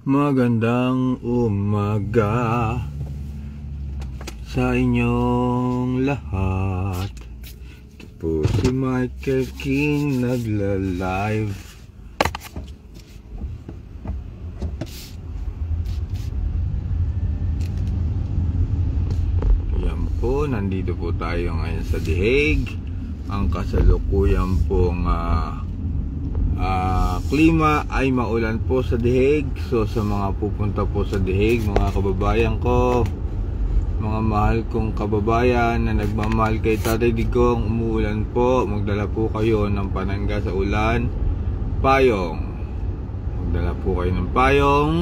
Magandang umaga sa inyong lahat. Ito po si Michael King nagla-live. Yan po, nandito po tayo ngayon sa The Hague. Ang kasalukuyan pong klima ay maulan po sa The Hague. So sa mga pupunta po sa The Hague, mga kababayan ko, mga mahal kong kababayan na nagmamahal kay Tatay Digong, umuulan po, magdala po kayo ng panangga sa ulan, payong, magdala po kayo ng payong.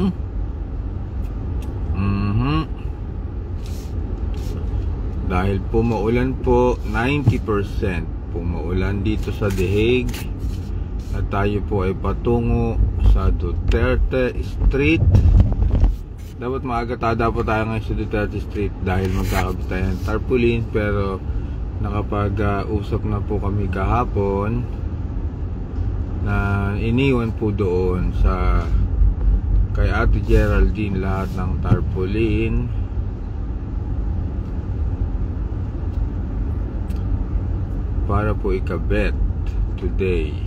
Dahil po maulan po, 90% po maulan dito sa The Hague. At tayo po ay patungo sa Duterte Street. Dapat maaga po tayo ngayon sa Duterte Street dahil magkakabit tayo ng tarpaulin. Pero nakapag-usap na po kami kahapon na iniwan po doon sa kay Ate Geraldine lahat ng tarpaulin. Para po ikabit today.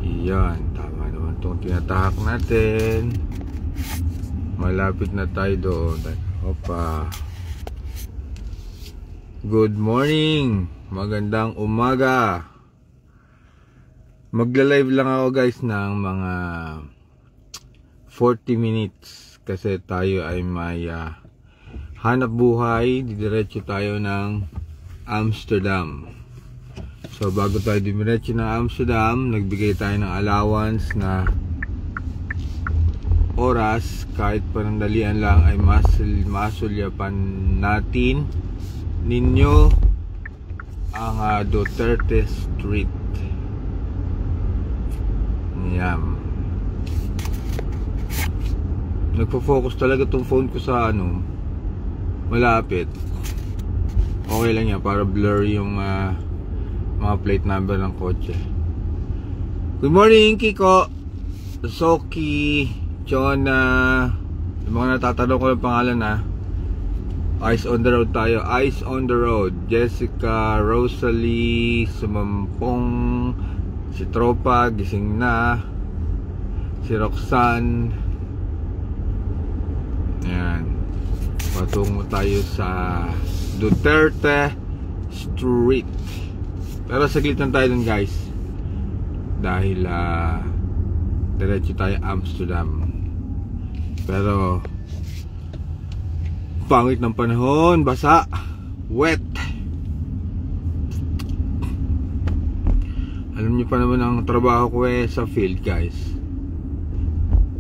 Yan, tama naman itong tinatahak natin. Malapit na tayo doon. Opa. Good morning. Magandang umaga. Magla-live lang ako guys ng mga 40 minutes. Kasi tayo ay may hanap buhay. Didiretso tayo ng Amsterdam. So bago tayo dumiretso ng Amsterdam, nagbigay tayo ng allowance na oras, kahit panandalian lang ay masulyapan natin ninyo ang Duterte Street. Yan. Nagpo-focus talaga tong phone ko sa malapit. Okay lang yan para blur yung mga plate number ng kotse. Good morning Kiko, Soki, Chona, yung mga natatanong ko yung pangalan Eyes on the road tayo. Eyes on the road. Jessica, Rosalie, Sumampong, si Tropa, gising na, si Roxanne. Yan. Patungo tayo sa Duterte Street. Pero saglit lang tayo dun guys. Dahil diretso tayo Amsterdam. Pero pangit ng panahon, basa, wet. Alam niyo pa naman ang trabaho ko sa field guys.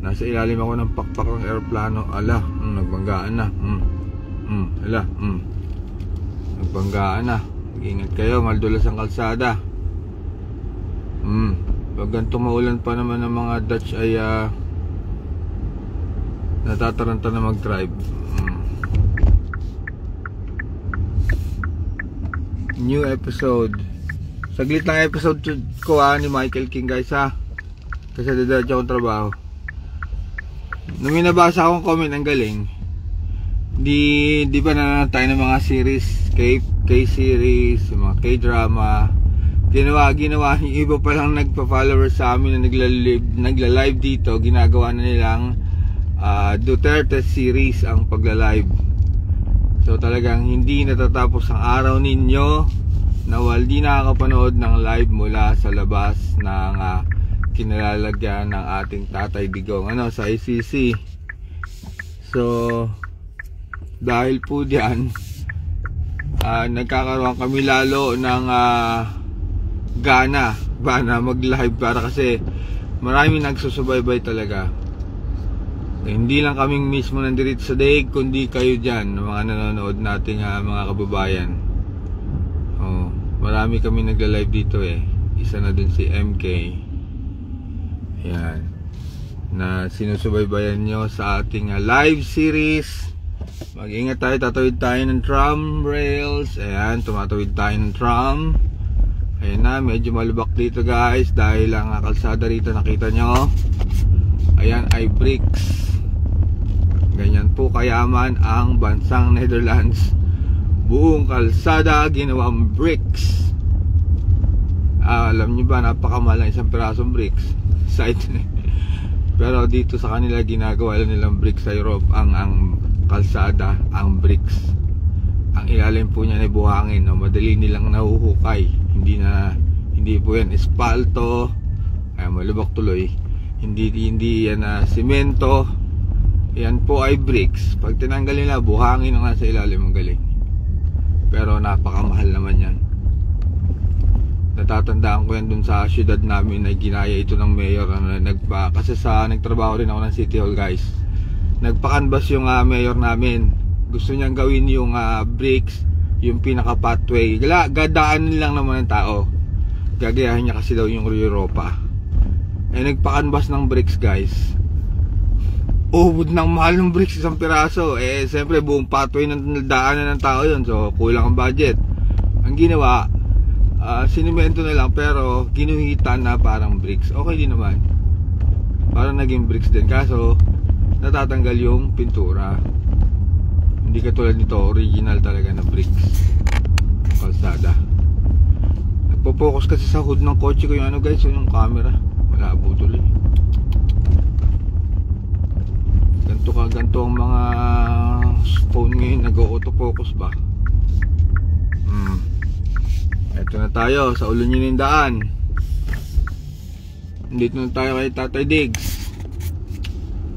Nasa ilalim ako ng pakpak ng aeroplano. Ala, nagbanggaan na. Nagbanggaan na. Ingat kayo, maldulas ang kalsada. Pag ganito maulan pa naman ng mga Dutch ay natataranta na mag-drive. New episode. Saglit lang episode ko ni Michael King guys kasi didiretso akong trabaho. Nung minabasa akong comment, ang galing. Di ba na tayo ng mga series, K-series, mga K-drama. Ginawa yung iba pa lang nagpa-follower sa amin na nagla-live dito. Ginagawa na nilang Duterte series ang pagla-live. So talagang hindi natatapos ang araw ninyo na di nakakapanood ng live mula sa labas ng kinalalagyan ng ating Tatay Digong sa ICC. So dahil po diyan nagkakaroon kami lalo ng gana mag-live para kasi maraming nagsusubaybay talaga. Hindi lang kaming mismo nandito sa The Hague, kundi kayo dyan, mga nanonood nating mga kababayan. Marami kami nagla-live dito Isa na dun si MK. Yan. Na sinusubaybayan nyo sa ating live series. Mag-ingat tayo, tatawid tayo ng tram rails. Ayan, tumatawid tayo ng tram. Ayan na, medyo malubak dito guys dahil ang kalsada rito nakita nyo ayan ay bricks. Ganyan po kayaman ang bansang Netherlands. Buong kalsada ginawang bricks. Alam nyo ba, napakamahal ng isang pirasong bricks. Side. Pero dito sa kanila ginagawa nilang bricks sa Europe. Ang kalsada, ang bricks. Ang ilalim po niya ay buhangin, no? Madali nilang nahuhukay. Hindi po yan espalto. Ay malubak tuloy. Hindi yan semento. Yan po ay bricks. Pag tinanggal nila, buhangin ang nasa ilalim. Ang galing. Pero napakamahal naman yan. Natatandaan ko yan dun sa syudad namin na ginaya ito ng mayor. Kasi nagtrabaho rin ako ng City Hall, guys. Nagpa-canvas yung mayor namin. Gusto niyang gawin yung bricks, yung pinaka pathway. Gadaan lang naman ng tao. Gagayahin niya kasi daw yung Europa. Nagpa-canvas ng bricks, guys. Ubod ng mahal ng bricks, isang piraso. Siyempre buong pathway ng daanan ng tao yun. So kulang ang budget. Ang ginawa, sinimento na lang pero ginuhitan na parang bricks. Okay din naman. Parang naging bricks din. Kaso natatanggal yung pintura. Hindi katulad nito, original talaga na bricks. Kalsada. Nagpo-focus kasi sa hood ng kotse ko yung guys, yung camera. Wala po tuloy. Ganto ang mga phone ngayon, nag-autofocus ba? Eto na tayo sa ulo nyo ng daan. Dito na tayo kay Tatay Diggs.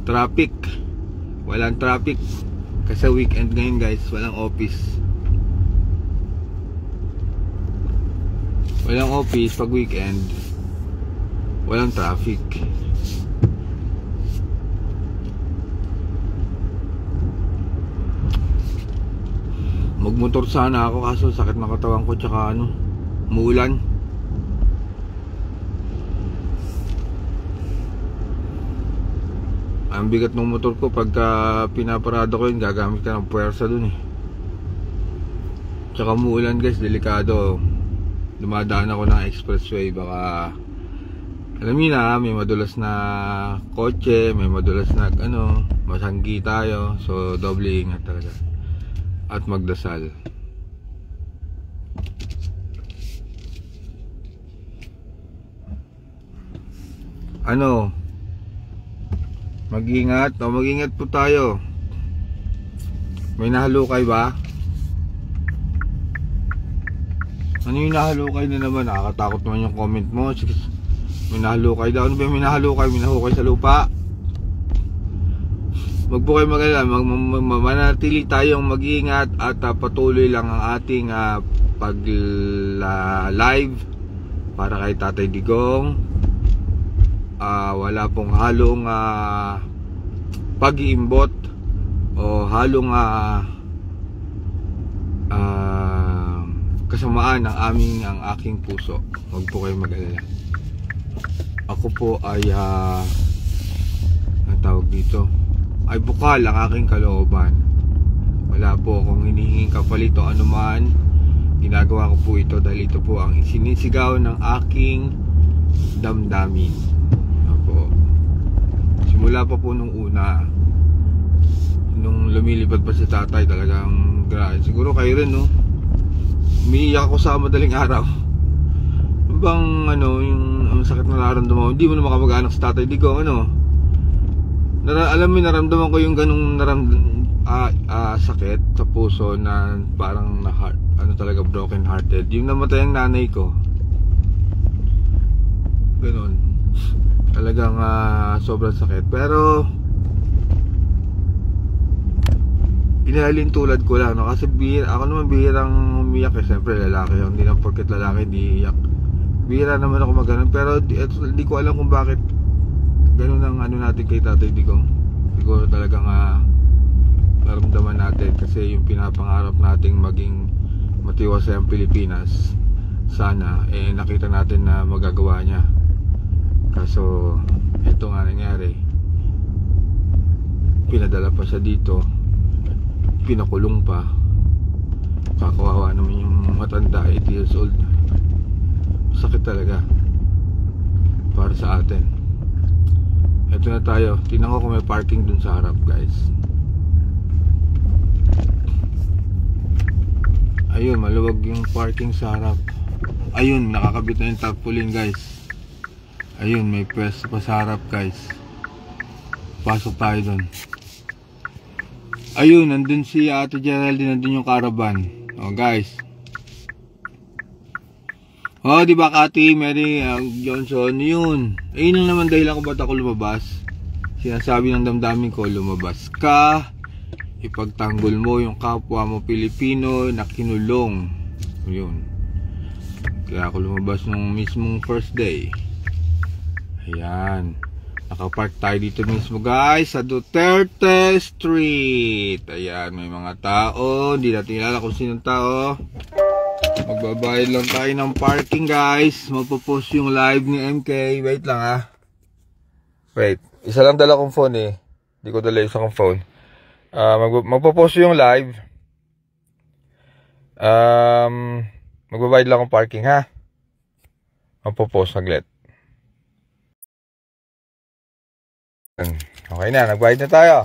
Traffic. Walang traffic kasi weekend ngayon, guys. Walang office. Walang office pag weekend. Walang traffic. Magmotor sana ako kaso sakit ng katawan ko tsaka umuulan. Ang bigat ng motor ko pagka pinaparada ko yun, gagamit ka ng puwersa dun Tsaka umuulan, guys, delikado. Dumadaan ako ng expressway, baka alam niyo na, may madulas na kotse, may madulas na masanggi tayo. So doble ingat talaga. At magdasal. Mag-ingat po tayo. May nahalukay ba? Ano yung nahalukay na naman? Nakakatakot naman yung comment mo. May nahalukay daw. Ano ba yung may nahalukay? May nahukay sa lupa? Wag po kayo mag-alala, manatili tayong mag-iingat at patuloy lang ang ating pag-live para kay Tatay Digong. Wala pong halong pag-iimbot o halong kasamaan ang aking puso. Wag po kayo mag-alala. Ako po ay ang tawag dito ay bukal ang aking kalooban. Wala po akong hinihinging kapalit o anuman. Ginagawa ko po ito dahil ito po ang sinisigaw ng aking damdamin. Opo. Simula pa po nung una, nung lumilipad pa si tatay, talagang grabe. Siguro kayo rin, no? Umiiyak ako sa madaling araw. Bang yung ang sakit na nararamdaman, hindi mo na makamag-anak sa Tatay Digong, alam mo, naramdaman ko yung ganung sakit sa puso na parang talaga broken hearted. Yung namatay ang nanay ko, ganun, talagang sobrang sakit. Pero inahalin tulad ko lang, kasi ako naman bihirang umiyak siyempre lalaki, hindi lang porket lalaki di iyak. Bihira naman ako mag-ganon, pero di ko alam kung bakit ganun ang natin kay Tatay Digong. Siguro talagang naramdaman natin kasi yung pinapangarap nating maging matiwasay ang Pilipinas, sana nakita natin na magagawa niya. Kaso ito nga nangyari, pinadala pa siya dito, pinakulong pa. Kakawawa naman yung matanda, 80 years old. Sakit talaga para sa atin. Ito na tayo. Tingnan ko kung may parking dun sa harap, guys. Ayun, maluwag yung parking sa harap. Ayun, nakakabit na yung tarpaulin, guys. Ayun, may pwesto pa sa harap, guys. Pasok tayo dun. Ayun, nandun si Ate Geraldine, nandun yung caravan. Oh, guys. Oh, di ba Kati, Mary Johnson, yun. Ayun lang naman dahil ako ba't ako lumabas. Sinasabi ng damdamin ko, lumabas ka. Ipagtanggol mo yung kapwa mo Pilipino na kinulong. Yun. Kaya ako lumabas nung mismong first day. Ayan. Nakapark tayo dito mismo, guys, sa Duterte Street. Ayan, may mga tao. Hindi natin kilala kung sinong tao. Magbabayad lang tayo ng parking, guys. Magpo-post yung live ni MK. Wait lang, ha. Wait. Isa lang dala kong phone, eh. Hindi ko dala isa kong phone. Magpo-post yung live. Magbabayad lang akong parking, ha. Magpo-post saglit. Okay na, nagbayad na tayo.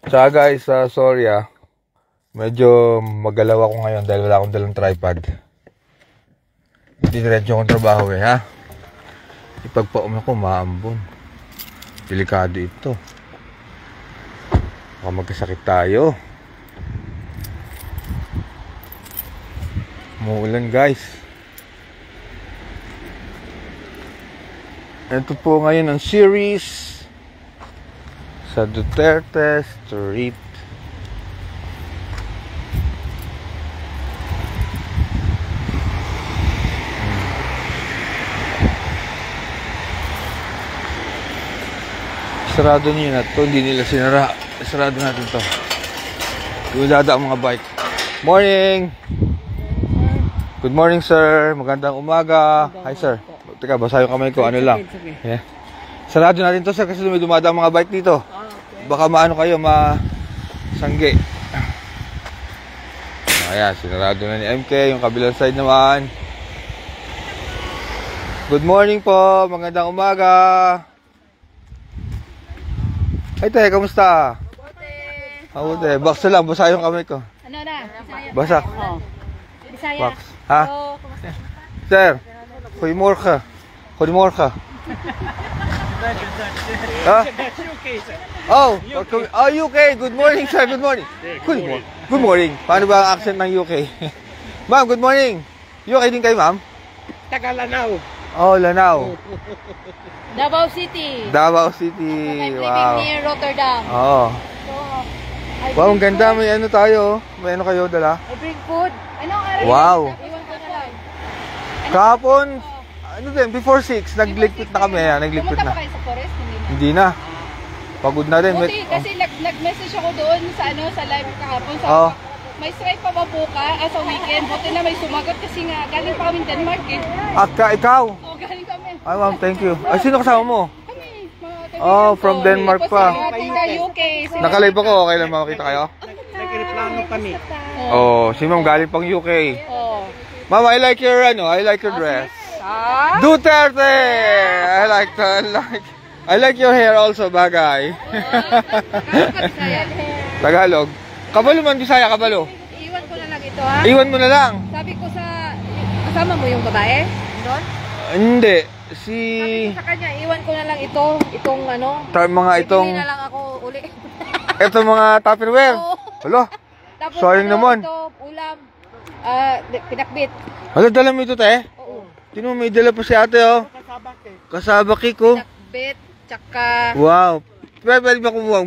Tsaka guys, sorry medyo magalaw ako ngayon dahil wala akong dalang tripod. Hindi diretso akong trabaho ha. Ipagpaum ako, maambon. Delikado ito. Baka magkasakit tayo. Umuulan, guys. Ito po ngayon ang series sa Duterte Street. Sarado niyo na to, hindi nila sinara. Sarado natin to. Dada ang mga bike. Morning! Good morning, sir. Magandang umaga. Hi, sir. Teka, basa yung kamay ko. Ano lang. Yeah. Sarado natin to, sir, kasi may dumadaan mga bike dito. Baka maano kayo, masangge. Ayan, sinarado na ni MK. Yung kabilang side naman. Good morning po. Magandang umaga. Ay, te, kamusta? Mabuti. Baksa lang, basa yung kamay ko. Ano na? Basa. Bisaya. Box. Ha? Hello. Sir, goedemorgen. Goedemorgen. Ha? Oh, UK. Good morning, sir. Good morning. Good morning. Good morning. Paano ba ang accent ng UK? Ma'am, good morning. UK din kayo, ma'am? Taga Lanao. Oh, Lanao. Davao City. Davao City. I'm living Wow. near Rotterdam. Oh. So, Wow, ang ganda. May ano tayo. May ano kayo dala? I bring food. Ano ang araw? Wow. Iwan ko na lang. Kahapon, ano din, before 6, nagligpit na kami. Nagligpit Pumunta na. pa kayo sa forest? Hindi na. Hindi na. Pagod na rin. Buti, kasi nag-message ako doon sa sa live kahapon. Oh. May strike pa ba buka sa weekend? Buti na may sumagot kasi nga galing pa kami Denmark eh. Ikaw? Oo, galing kami. Ay, ma'am, thank you. Ay, sino kasama mo? Kami, mga kaibigan Oh, ko. from Denmark Tapos pa. sa taga UK. Nakalive ako. Okay lang makakita kayo? Nagreplano kami. Oh, si ma'am galing pang UK. Oh. Ma'am, I like your dress. Ah? Duterte! I like your hair also, bagay. Tagalog. Kabalo man, Bisaya, kabalo. Iwan ko na lang ito ha. Iwan mo na lang. Sabi ko kasama mo yung babae? Doon? Hindi. Sabi ko sa kanya, iwan ko na lang itong ano. Mga itong, Bibili na lang ako uli. itong mga Tupperware. Oo. Hala, Tapos sayang naman. Ito, ulam, pinakbit. Hala, dala mo ito, te. Oo. Tino, may dala pa si ate, oh. Kasabaki ko. Pinakbit, tsaka... Wow. Pwede ba kumuha?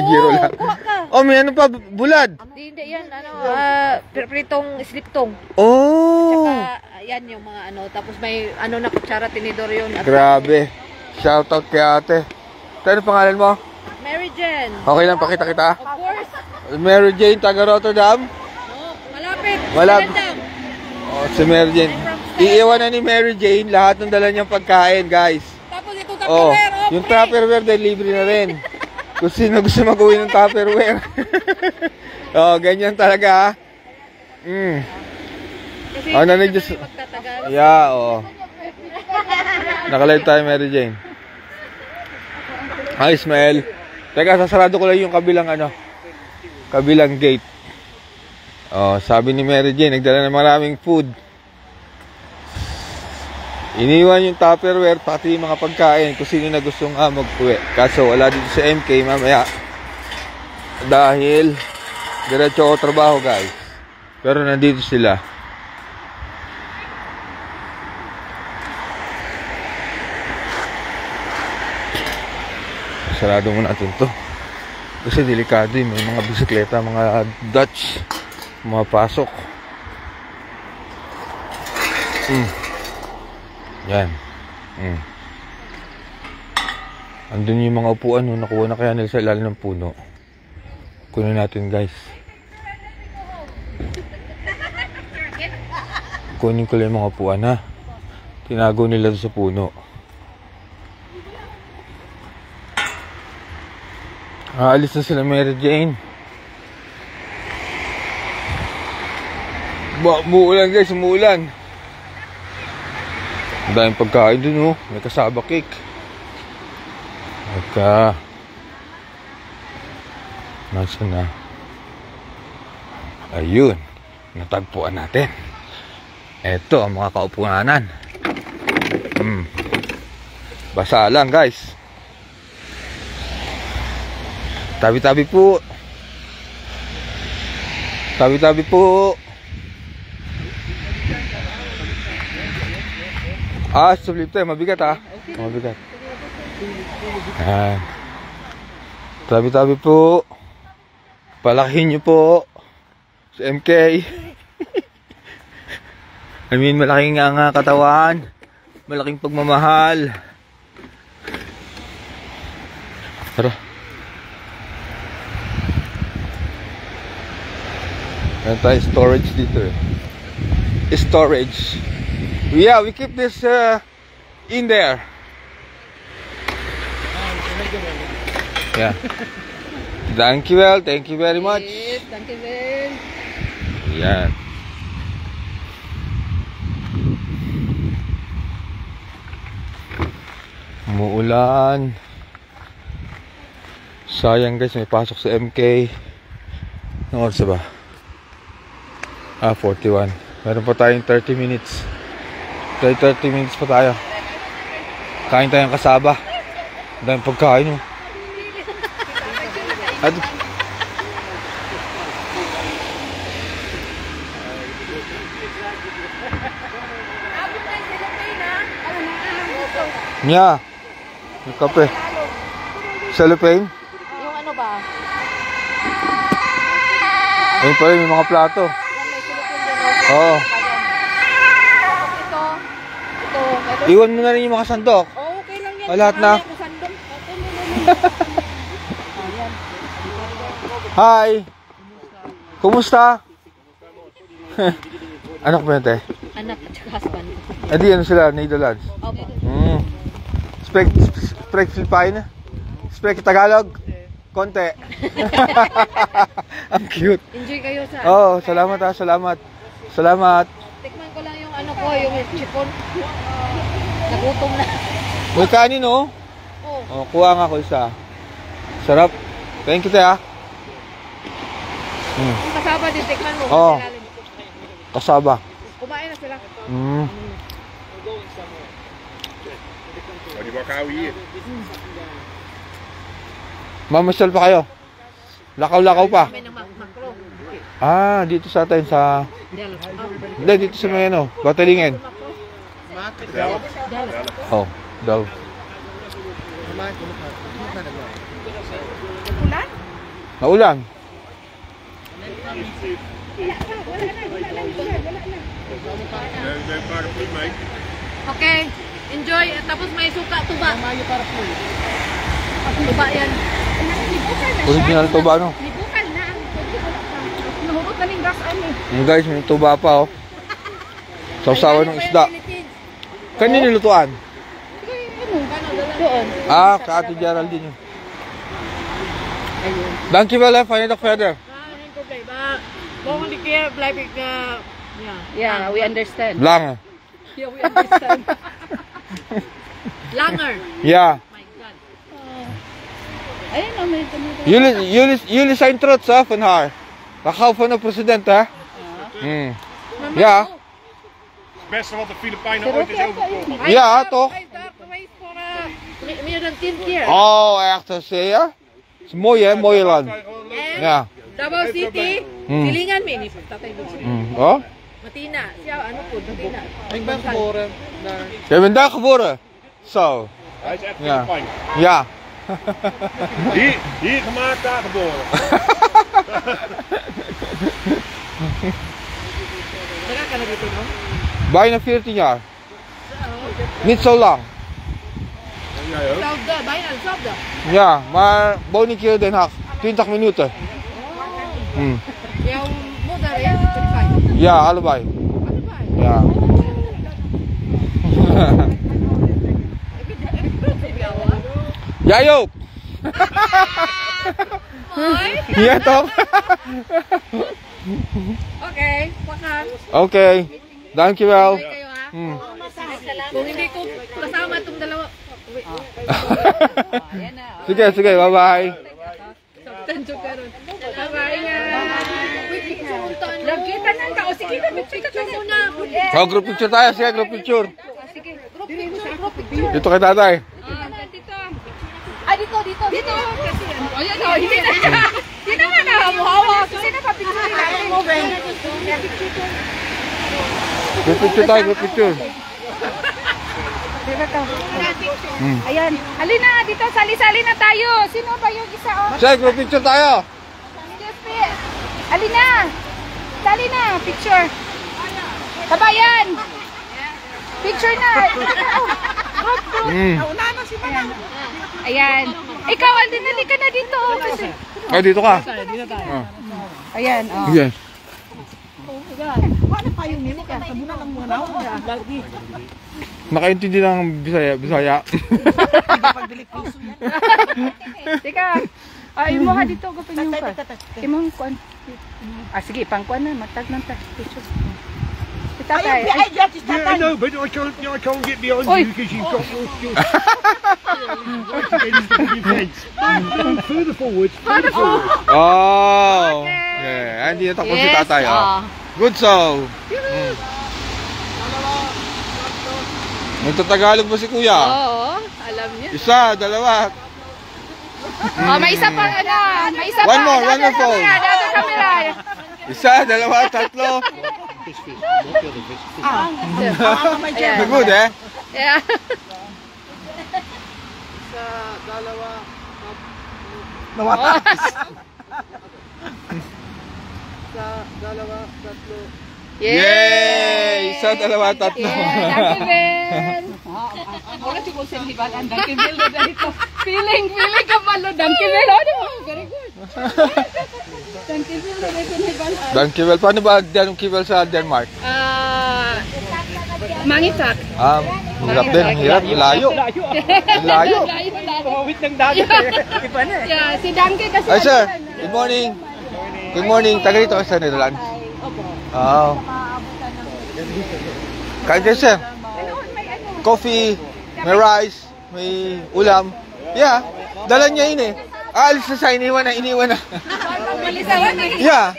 Giro lang. kuha ka. Oh, may ano pa, bulad. Hindi yan, pritong sliptong. Oh. Tsaka, yan yung mga ano. Tapos may ano na kutsara, tinidor yun. At Grabe. Shoutout kay ate. Ano pangalan mo? Mary Jane. Okay lang, pakita kita. Of course. Mary Jane, taga Rotterdam. No, malapit. Malapit. Rotterdam. Oh, si Mary Jane. Iiwan na ni Mary Jane lahat ng dala niyang pagkain, guys. Tapos ito Oh, Tupperware, yung Tupperware din, libre na rin. Kung sino gusto mag-uwi ng Tupperware. Oh, ganyan talaga, ha? Kasi Oh, nanig hindi just... kami magtatagal. Yeah, oo. Nakalive tayo, Mary Jane. Hi, Ismael. Teka, sasarado ko lang yung kabilang gate. Oh, sabi ni Mary Jane, nagdala ng maraming food. Iniwan yung Tupperware, pati yung mga pagkain, kung sino na gustong mag-uwi. Kaso, wala dito sa MK mamaya. Dahil, diretso ako trabaho, guys. Pero nandito sila. Sarado mo natin to. Kasi delikado yun. May mga bisikleta, mga Dutch, mga pasok. Yan. Andun yung mga upuan. Nakuha na kaya nila sa ilalim ng puno. Kunin natin, guys. Kunin ko lang yung mga upuan, ha. Tinago nila sa puno. Aalis na sila, Mary Jane. Umuulan, guys, umuulan. Ang daming pagkain dun, oh. May kasaba cake. Nasaan na? Ayun. Natagpuan natin. Eto ang mga kaupuanan. Basa lang, guys. Tabi-tabi po. Tabi-tabi po. Sulit tayo. Mabigat, ha? Mabigat. Ayan. Tabi-tabi po. Palakihin nyo po. Sa MK. I mean, malaking nga katawan. Malaking pagmamahal. Tara. Meron tayo storage dito, eh. Storage. Yeah, we keep this in there. Yeah. Thank you, well. Thank you very much. Yes, thank you, well. Yan. Umuulan. Sayang, guys, may pasok sa MK. Anong oras ba? 41. Meron pa tayong 30 minutes. 30 minutes pa tayo. Kain tayong kasaba. Dahil pagkain, oh. Nya. May kape. Cellophane? Yung ano ba? Ayun pa rin, may mga plato. Oo. Ito. Iwan mo na rin yung mga sandok. Oh, okay lang yan. Lahat na. Sandok. Hi! Kumusta? Anak mo yan, te? Anak at saka husband. Eh di, ano sila? Netherlands? Opo. Sprek Filipino? Sprek Tagalog? Konti. Ang cute. Enjoy kayo sa... Oh, salamat, ha. Salamat. Salamat. Tikman ko lang yung ano ko, yung chipon. Nagutom na. May kanin, oh. Oh, kuha nga ko isa. Sarap. Thank you, te, ha. Yung kasaba din, tikman mo. Oh. Kasaba. Kumain na sila. Mamasyal pa kayo? Lakaw-lakaw pa? May makro. Dito sa atin sa... Hindi, dito sa may ano, Batalingen. Oh, daw. Ulan? Naulan. Okay, enjoy. Tapos may suka, tuba. Tuba yan. Original tuba, no? Libukan na. Nahurot na ning gas ani. Guys, may tuba pa, oh. Sausawan ng isda. Kanino lutuan? Doon. Ka Ate Geraldine yun. Dank je wel, hè. Fijne dag verder. Geen probleem. Maar volgende keer blijf ik... Ja, we understand. Lange. Yeah, we understand. Langer. Ja. My God. Ayun o, may tumutulong. Jullie zijn trots hè, van haar. We gaan van de president hè. Mm. Ja. Het beste wat de Filipijnen ooit is overkomen. Ja, toch? Hij is daar geweest voor Meer dan 10 keer. Oh, echt, zie je? Het is mooi hè, mooie land. Ja. Davao City, Silingan may ni tatay mo. Oh? Matina, siya ano po, Matina. Ik ben geboren daar. Je bent daar geboren? Zo. Hij is echt Ja. Filipijn. Ja. Hier gemaakt, daar geboren. Taga ka na dito, no? Bijna 14 jaar. Niet zo lang. Jij ook? Zelfde, bijna hetzelfde. Ja, maar woon ik hier in Den Haag. 20 minuten. Hmm. Jouw moeder is Filipijn. Ja, allebei. Filipijn. Ja. Ik ben trots op jou, hoor. Jij ook. Mooi. Ja toch? Okay, wakas. Oké, dankjewel. Tuloy kayo, ha? Hmm. Kung hindi ko kasama itong dalawa. Sige, sige, bye bye. Tanso ka ron. Bye-bye nga. Nagkita ng tao. Sige, picture muna. Oh, group picture tayo. Sige, group picture. Sige, group picture. Dito kay tatay. Dito. Ah, dito. Dito. Ayan o, hindi na siya. Hindi na nga nakamuhawa. Kasi napapicture natin mo, Ben. Group picture tayo, group picture. Ayan. Alina, dito sali-sali na tayo. Sino ba yung isa o? Sige, group picture tayo. Alina, sali na. Picture. Kabayan. Picture na. Hmm. Ayan. Ikaw, Alden, ka na dito. Kasi. Ay, dito ka. Ayan, o. Sige. Nakaintindi ng Bisaya. Teka. Ay, mo ha dito. Gapin yung ka. Imong kuan. Ah, sige, pangkuan na. Matag ng picture. Kita tayo. Yeah, I know, but I can't get behind Oi. you because you've got your fence. No, further forward. Further forward. Oh. Okay. Hindi na takot si tatay. Oh. Good so. Nagtatagalog ba si kuya? Oo, alam niya. Isa, dalawa. Oh, may isa pa ano. May isa pa. One more phone. Dato camera. Isa, dalawa, tatlo. Ayan. Good eh? Yeah. Yay! Isa, dalawa, tatlo. Danke, Ben. Wala si Kusen Libalan. Danke, Ben. Feeling ka malo. Danke, Ben. Very good. Danke, Ben. Dankjewel. Paano ba dankjewel sa Denmark? Mangitak. Hirap din. Hirap. Layo. Layo. Pumawit ng dagat eh. Iba na eh. Yeah, si Danke kasi. Ay, sir. Good morning. Good morning. Taga dito sa Netherlands. Oh. Kain kayo, sir. Coffee, may rice, may ulam. Yeah. Dala niya yun eh. Alis na siya. Iniwan na. Yeah.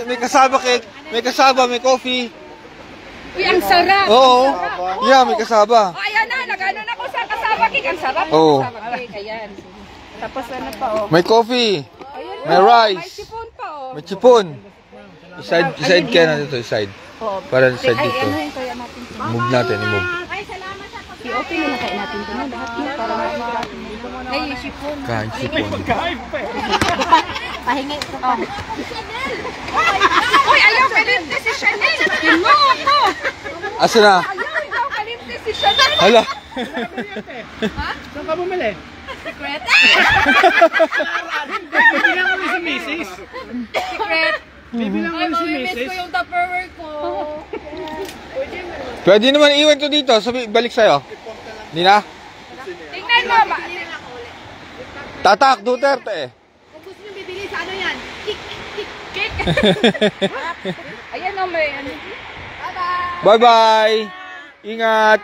May kasaba cake. May kasaba, may coffee. Uy, ang sarap. Oo. Yeah, may kasaba. Oh, ayan na. Nag-ano na ko sa kasama cake. Ang sarap. Oo. Kasama cake. Ayan. Tapos ano pa, oh. May coffee. Ayun, May oh, rice. May sipon pa, oh. May chipon. Iside kaya na dito, iside. Oh. Para side Ay, dito. ano yung kaya natin? Move natin, i-move. I-open na kaya natin ito na lahat yun para ay, sipon. Kain chipon. Pahinga ito pa. Uy, ayaw kalimte si Chanel. Imo ako. Asa na? Ayaw kalimte si Chanel. Hala. Saan ka bumili? Secret. Bibilang kami si Mrs. Secret. Bibilang Ay, kami si mamimiss Mrs. ko yung Tupperware ko. Pwede naman iwan ko dito. Sabi, balik sa'yo. Hindi na? Tingnan mo. Tatak Duterte. Kung gusto nyo bibili sa ano yan? Kick. Ayan o, may ano. Bye-bye. Ingat.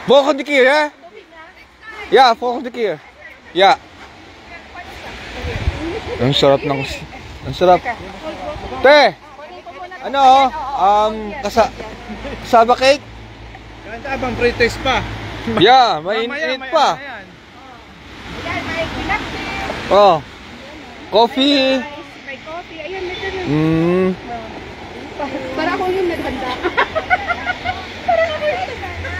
Volgende keer, hè? Ja, volgende keer. Yeah. Ang sarap ng... Ang sarap. Te! Ano? Kasaba cake? Ganda abang pre-taste pa. Yeah, mainit pa. Ayan. Oh. Coffee. May coffee. Ayan, may ganun. Para ako yung naghanda.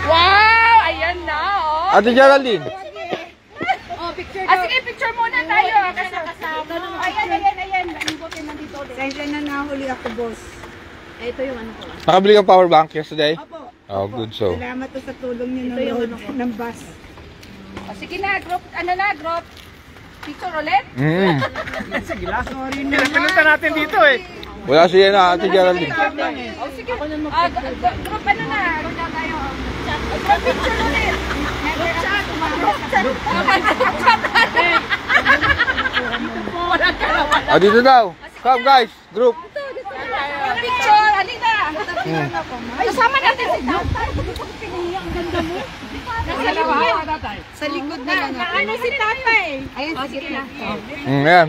Wow! Ayan na, oh. Ate Geraldine. Oh, picture daw. Sige, picture muna tayo. Kasama. Ayan. Ang bote nandito ulit. Sensya na nahuli ako, boss. Ito yung ano ko. Nakabili kang power bank yesterday? Opo. Oh, good so. Salamat po sa tulong niyo Ito yung ano ko. ng bus. Oh, sige na, group. Ano na, group? Picture ulit? Sige lang. Pinunta natin dito eh. Wala siya na, Ate Geraldine. Oh, sige. Group ano na? Group na tayo. Group picture ulit. Group chat. Wala ka na, wala. Ah, dito daw. Come guys, group. Picture, halina. Kasama natin si Tatay. Ang ganda mo. Sa likod na lang ako. Ano si Tatay? Ayan, sige na. Ayan.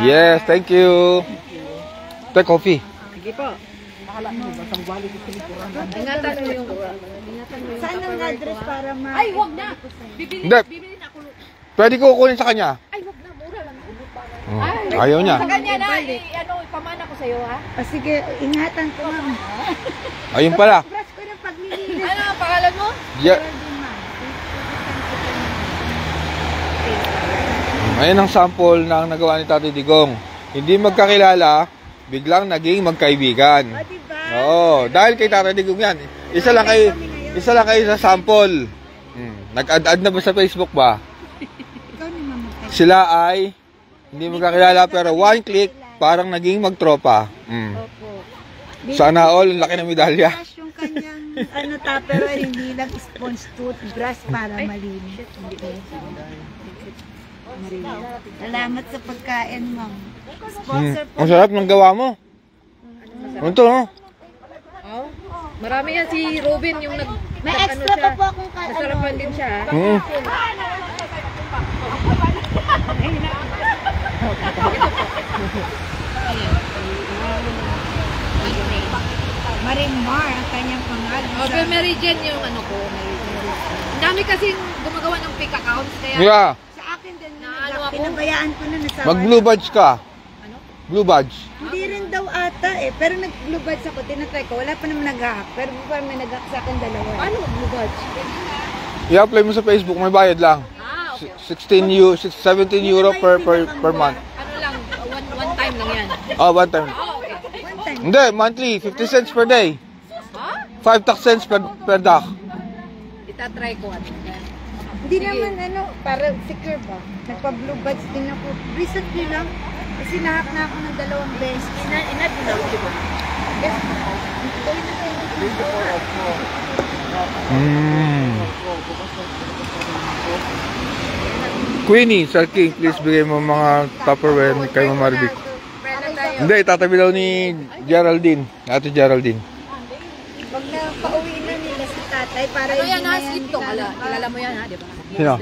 Yes, thank you. Take coffee. Sige po. Ingatan mo yung... Saan ang address para ma... Ay, wag na. Hindi. Bibili na ako. Pwede ko kunin sa kanya. Ay, wag na. Mura lang. Ayaw niya. Sa kanya na. Ipamana ko sa'yo, ha? sige, ingatan ko, ma'am. Ayun pala. Brush ko ng paglilinis. Ano ang pangalan mo? Yeah. Ayan ang sample ng nagawa ni Tatay Digong. Hindi magkakilala, biglang naging magkaibigan. O, diba? Oo, dahil kay Tatay Digong yan. Isa lang kayo sa sample. Nag-add-add na ba sa Facebook ba? Ikaw ni mama. Sila ay hindi magkakilala pero one click parang naging magtropa. Opo. Sana all, laki ng medalya. Brush yung kanyang pero hindi lang sponge toothbrush para malinis. Salamat sa pagkain, ma'am. Sponsor po. Ang sarap ng gawa mo. Ano to, no? Marami yan si Robin yung nag... May extra pa po akong Nasarapan din siya, ha? Marimar, ang kanyang pangalan. Okay, Mary Jane yung ano ko. Ang dami kasing gumagawa ng fake accounts, kaya... Yeah. Sa akin din, Naano ako? pinabayaan ko na nasawa. Mag-blue badge ka. Ano? Blue badge. Hindi rin daw ata eh. Pero nag-blue badge ako, tinatry ko. Wala pa naman nag-hack. Pero parang may nag-hack sa akin dalawa. Paano mag-blue badge? I-apply mo sa Facebook, may bayad lang. Okay. 17 euro per month. Ano lang, one time lang yan. Oh, one time. Okay. One time. Hindi, monthly, 50 cents per day. Ha? 5 tax cents per dock. Itatry ko. Hindi naman para secure ba? Nagpa-blue badge din ako. Recently lang. Kasi nahack na ako ng 2 beses. Inad mo na ako, di ba? Yes. Queenie, Sir King, please bigay mo mga Tupperware kay Mama Marvic. Hindi, tatabi daw ni Geraldine. Ate Geraldine. Pag pauwi na nila si tatay, para Ano hindi yan, na ha? yan Slintong. Kilala mo yan, ha? Di ba? Sino?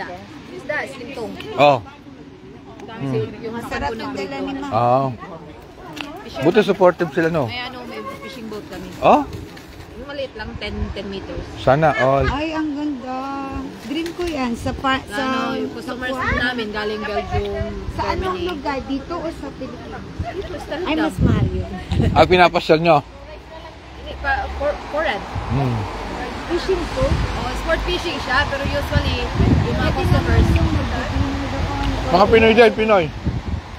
Isda, slintong. Oh. Yung Masarap yung dala ni mama. Oh. Buti supportive sila, no? May may fishing boat kami. Oh, Yung maliit lang, 10 meters. sana all. Ay, ang ganda. Dream ko yan. Sa Yung customers namin galing Belgium, Sa anong Germany. lugar? Dito o sa Pilipinas? Dito, Ay, mas mahal yun. Pinapasyal nyo. Foreign. Fishing po? Sport fishing siya, pero usually, yung mga customers, Mga Pinoy din, Pinoy.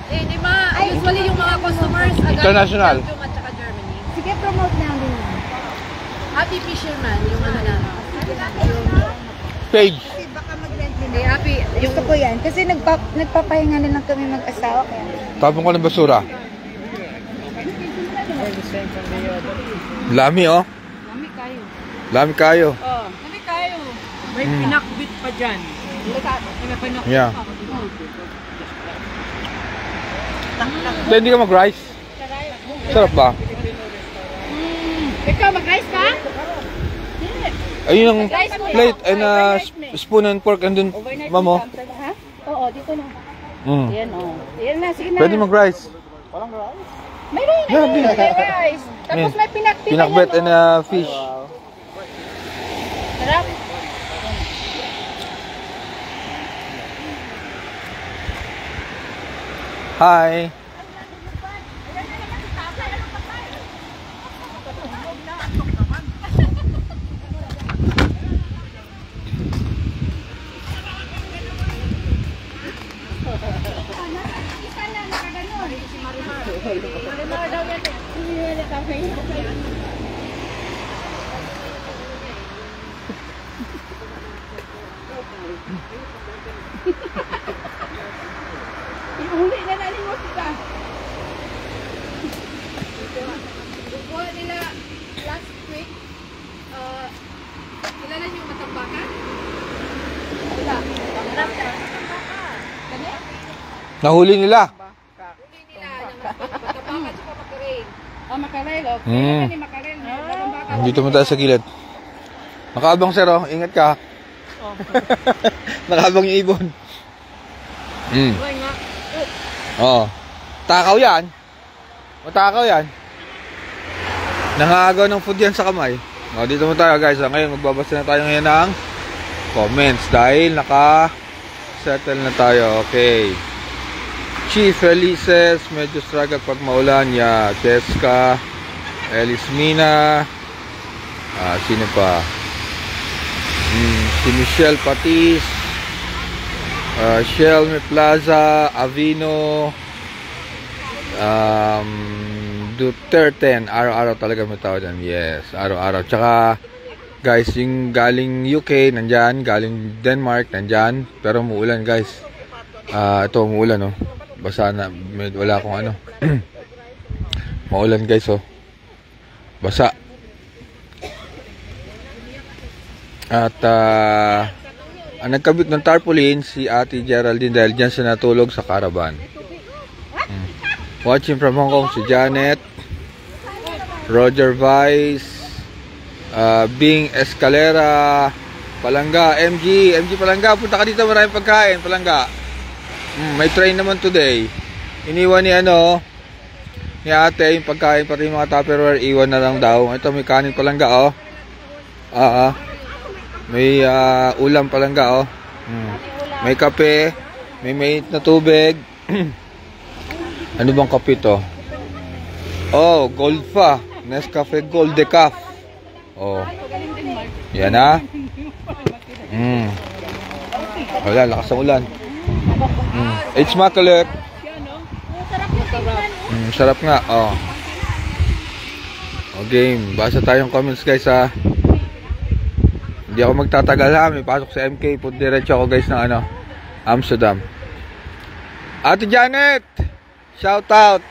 di ba, usually yung mga customers, International. Belgium at saka Germany. Sige, promote namin yun. Happy Fisherman, yung ano na. Page. Kasi baka mag-rent din. Okay, happy, yung Gusto ko yan. Kasi nagpapahinga na lang kami mag-asawa. Kaya Tapon ko ng basura. Lami, oh. Lami kayo. Lami kayo. Lami kayo. May pinakbit pa dyan. Yeah. Hindi ka mag-rice? Sarap ba? Ikaw, mag-rice ka? Ayun yung plate and spoon and fork andun, mamo. Ha? Oo, dito na. Ayan, Ayan na, sige na. Pwede mag-rice. Mayroon na. May rice. Tapos may pinakbet. Pinakbet and fish. Sarap. Hi. Ihuli na nanin mo sila. Bukuha nila last week. Kailan yung matambakan? Wala. Pangarap ka. Kani? Nahuli nila. Huli nila. Matambakan sa makarel. Makarel. Okay. Kani makarel. Dito mo tayo sa gilid. Nakaabang sir, oh. Ingat ka. Nakaabang yung ibon. Oh. Takaw yan. Matakaw yan. Nangagaw ng food yan sa kamay. O, dito mo tayo guys. Ngayon magbabasa na tayo ngayon ng comments dahil naka-settle na tayo. Okay. Chief Felices, medyo struggle pag maulan. Yeah. Cheska, Elis Mina. Sino pa? Si Michelle Patis. Shelme Plaza, Avino, Duterte, araw-araw talaga may tao dyan. Yes, araw-araw. Tsaka, guys, yung galing UK, nandyan. Galing Denmark, nandyan. Pero umuulan, guys. Ito, umuulan, oh. Basa na, wala akong ano. Maulan, guys, oh. Basa. At, ang nagkabit ng tarpaulin si Ate Geraldine dahil dyan siya natulog sa caravan. Watching from Hong Kong si Janet, Roger Vice, Bing Escalera, Palangga, MG Palangga, punta ka dito, maraming pagkain, Palangga. May train naman today. Iniwan ni ni ate yung pagkain, pati yung mga Tupperware, iwan na lang daw. Ito may kanin, Palangga, oh. May ulam Palangga, oh. May kape, may mainit na tubig. Ano bang kape to? Oh, Goldfa, Nescafe Gold Decaf. Oh. Yan na. Wala, lakas ang ulan. It's makulit. Sarap nga, oh. Okay, basa tayong comments guys, ha. Hindi ako magtatagal, ha. May pasok sa MK. Put diretso ako guys ng Amsterdam. Ate Janet, shout out.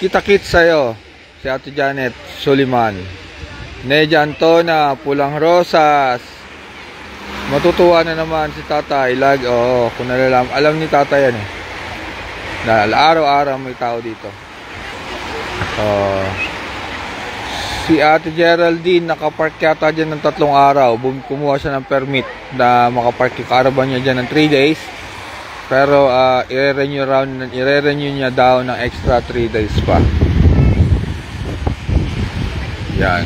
Kita-kits sa'yo. Si Ate Janet Suliman. Neja Antona, Pulang Rosas. Matutuwa na naman si tatay. Kung nalalam, alam ni tatay yan, eh. Dahil araw-araw may tao dito. Si Ate Geraldine, nakapark yata dyan ng 3 araw. Kumuha siya ng permit na makapark yung caravan niya dyan ng 3 days. Pero i-renew niya daw ng extra 3 days pa. Yan.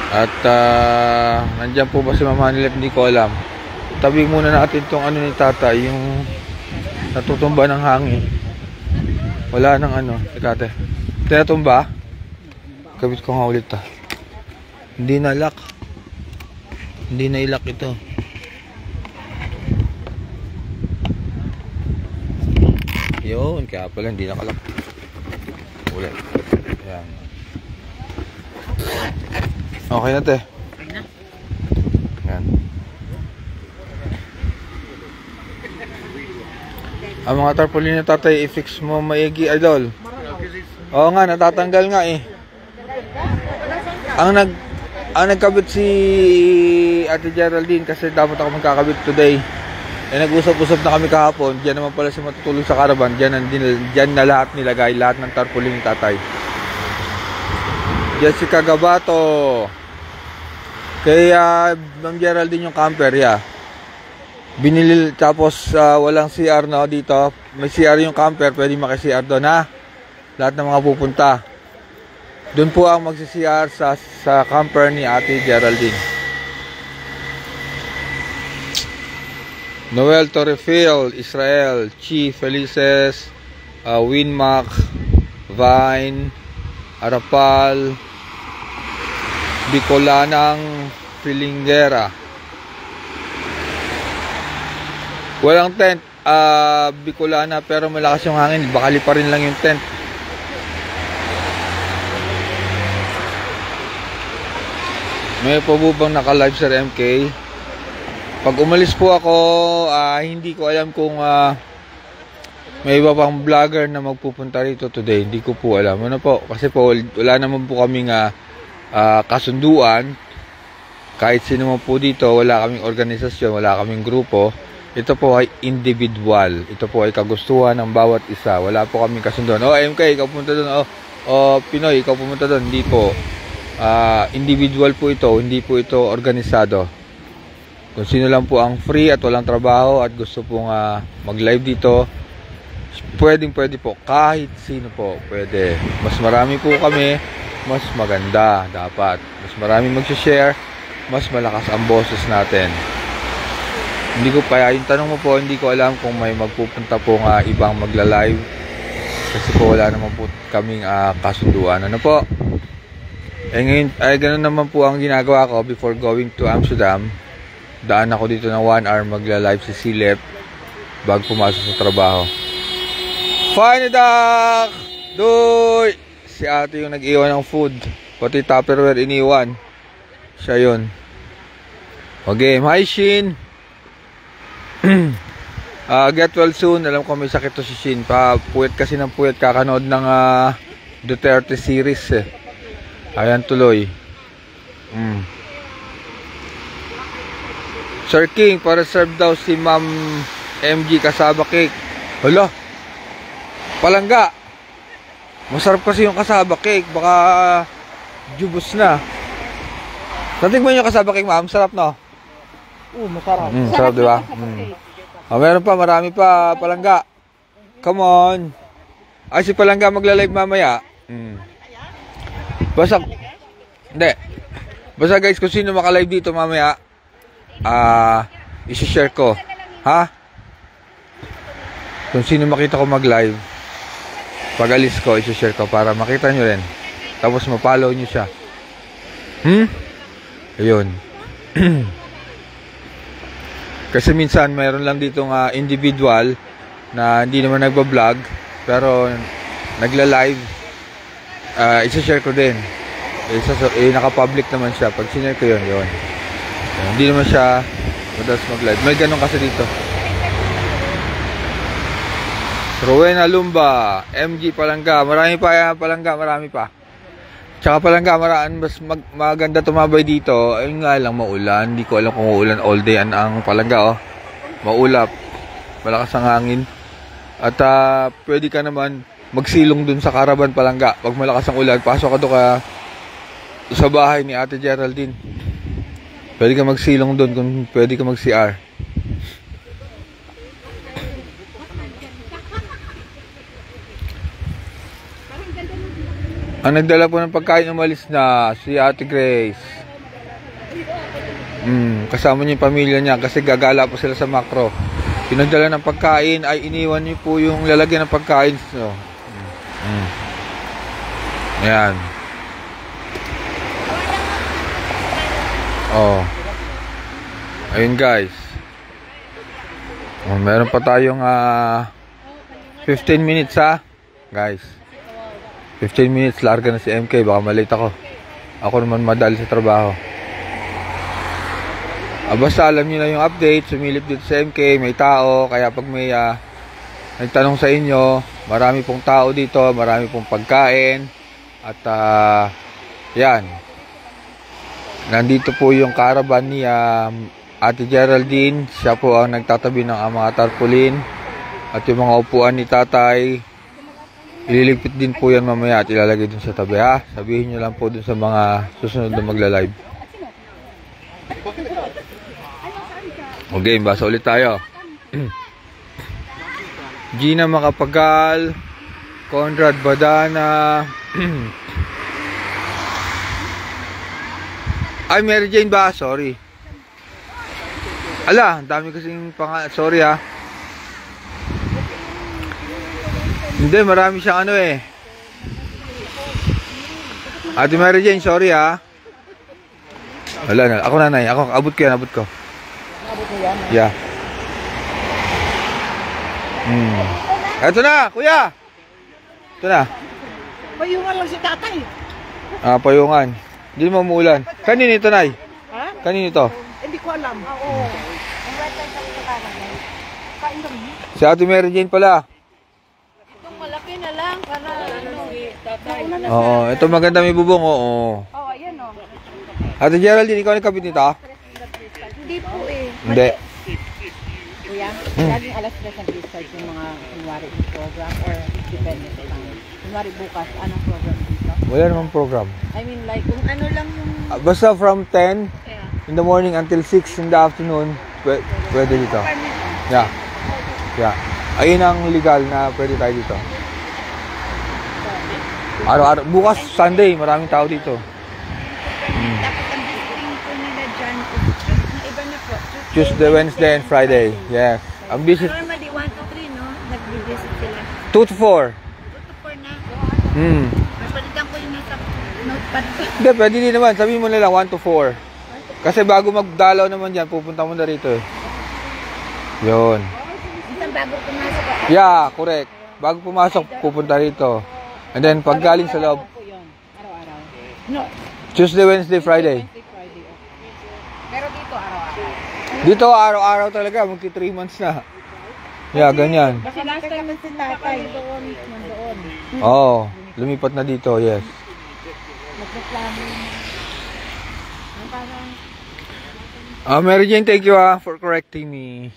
At nandyan po ba si Mama Nilip? Hindi ko alam. Tabi muna natin tong ni tatay, yung natutumba ng hangin. Wala nang tikate. Tinatumba? Kabit ko nga ulit, ha. Hindi na lock. Hindi na ilak ito. Yun, kaya pala hindi nakalak. Ulit. Ayan. Okay na, te. Ayan. Ang mga tarpaulin na tatay, i-fix mo maigi, idol. Oo nga, natatanggal nga, eh. nagkabit si Ate Geraldine kasi dapat ako magkakabit today. Nag-usap-usap na kami kahapon. Diyan naman pala siya matutulog sa caravan. Diyan na lahat nilagay. Lahat ng tarpaulin ni tatay. Jessica Gabato. Kaya Ma'am Geraldine yung camper, binili, tapos walang CR na dito. May CR yung camper, pwede maki-CR doon, ha? Lahat ng mga pupunta doon po ang magsi-CR sa camper ni Ate Geraldine. Noel Torrefield, Israel, Chi Felices, Winmac, Vine, Arapal, Bicolanang Filingera. Walang tent, Bicolana, pero malakas yung hangin, baka lipa rin lang yung tent. May pabubang naka-live sa MK. Pag umalis po ako, hindi ko alam kung may iba pang vlogger na magpupunta rito today. Hindi ko po alam. Ano po? Kasi po wala naman po kaming kasunduan. Kahit sino man po dito, wala kaming organisasyon, wala kaming grupo. Ito po ay individual. Ito po ay kagustuhan ng bawat isa. Wala po kaming kasunduan. MK, ikaw pumunta doon. Pinoy, ikaw pumunta doon. Hindi po. Individual po ito, hindi po ito organisado. Kung sino lang po ang free at walang trabaho at gusto pong mag-live dito, pwede po, kahit sino po pwede. Mas marami po kami, mas maganda dapat. Mas marami mag-share, mas malakas ang boses natin. Hindi ko pa, yung tanong mo po, hindi ko alam kung may magpupunta po ibang magla-live kasi po wala naman po kaming kasunduan. Ano po? Ngayon, ganun naman po ang ginagawa ko before going to Amsterdam. Daan ako dito ng 1 hour magla-live si Silep bago pumasok sa trabaho. Fine Dak! Doy! Si ate yung nag-iwan ng food. Pati Tupperware iniwan. Siya yun. Okay, hi Shin! Get well soon. Alam ko may sakit to si Shin. Puyat kasi ng puyat. Kakanood ng Duterte series Ayan tuloy. Sir King, para serve daw si Ma'am MG kasaba cake. Hala, palangga. Masarap kasi yung kasaba cake. Baka jubos na. Natikman yung kasaba cake, ma'am. Sarap, no? Masarap. Sarap, di ba? Meron pa, marami pa, palangga. Come on. Ay, si palangga magla-live mamaya. Basta, hindi. Basta guys, kung sino maka-live dito mamaya, isi-share ko. Ha? Kung sino makita ko mag-live, pag alis ko, isi-share ko para makita nyo rin. Tapos ma-follow nyo siya. Ayun. Kasi minsan, mayroon lang ditong individual na hindi naman nagba-vlog, pero nagla-live. Isa-share ko din. Naka-public naman siya. Pag sinare ko yun. Hindi naman siya madalas mag-live. May ganun kasi dito. Rowena Lumba, MG Palangga. Marami pa Palangga, marami pa. Tsaka Palangga, mas maganda tumabay dito. Ayun nga lang, maulan. Hindi ko alam kung maulan all day ang Palangga. Maulap. Malakas ang hangin. At pwede ka naman magsilong dun sa caravan Palangga. Pag malakas ang ulan, pasok ka doon sa bahay ni Ate Geraldine. Pwede ka magsilong dun kung pwede ka mag-CR. Ang nagdala po ng pagkain umalis na si Ate Grace. Kasama niya yung pamilya niya kasi gagala po sila sa Macro. Pinagdala ng pagkain ay iniwan niyo po yung lalagyan ng pagkain. So, ayan. Ayun guys. Meron pa tayong 15 minutes guys. 15 minutes, larga na si MK. Baka malate ako. Ako naman madali sa trabaho. Basta alam nyo na yung update. Sumilip dito sa MK. May tao. Kaya pag may nagtanong sa inyo, marami pong tao dito. Marami pong pagkain. At yan. Nandito po yung caravan ni Ate Geraldine. Siya po ang nagtatabi ng mga tarpaulin. At yung mga upuan ni tatay, ililigpit din po yan mamaya at ilalagay dun sa tabi, ha. Sabihin nyo lang po dun sa mga susunod na magla-live. Okay, basa ulit tayo. Gina Macapagal, Conrad Badana. Ay, Mary Jane ba? Sorry. Ala, ang dami kasing sorry, ha. Hindi, marami siyang ano eh. Ate Mary Jane, sorry, ha. Wala na. Ako nanay. Ako, abot ko yan, abot ko. Abot mo yan? Yeah. Eto na, kuya. Ito na. Payungan lang si tatay. Payungan. Hindi mo umuulan. Kanino ito, nay? Ha? Kanino ito? Hindi ko alam. Oo. Si Ate Mary Jane pala. Itong malaki na lang para ano. Oo, ito maganda may bubong, oo. Oo, ayan o. Ate Geraldine, ikaw nagkabit nito? Hindi po eh. Hindi. Kuya, laging alas 3 ang discharge yung mga kunwari program or depende sa time. Kunwari bukas, anong program dito? Wala namang program. I mean like, Kung ano lang yung... Basta from 10 in the morning until 6 in the afternoon, pwede dito. Yeah. Yeah. Ayun ang legal na pwede tayo dito. Araw-araw. Bukas, Sunday, maraming tao dito. Tapos ang visiting po nila dyan, yung iba na po. Tuesday, Wednesday, and Friday. Yes. Ang visit, Normally 1 to 3, no? Nag-visit sila. 2 to 4. 2 to 4 na. Napalitan ko yung nasa notepad ko. Hindi, pwede din naman. Sabihin mo na lang 1 to 4. Kasi bago magdalaw naman dyan, pupunta mo na rito eh. Yun. Isang bago pumasok ako. Yeah, correct. Bago pumasok, pupunta rito. And then, pag galing sa loob, po yun, araw-araw. No, Tuesday, Wednesday, Friday. Wednesday, Friday. Okay. Pero dito araw-araw. Dito, araw-araw talaga. Magki 3 months na. Yeah, ganyan. Kasi last time si tatay doon, nandoon. Oo, lumipat na dito, yes. Nagreklamo. Mary Jane, thank you for correcting me.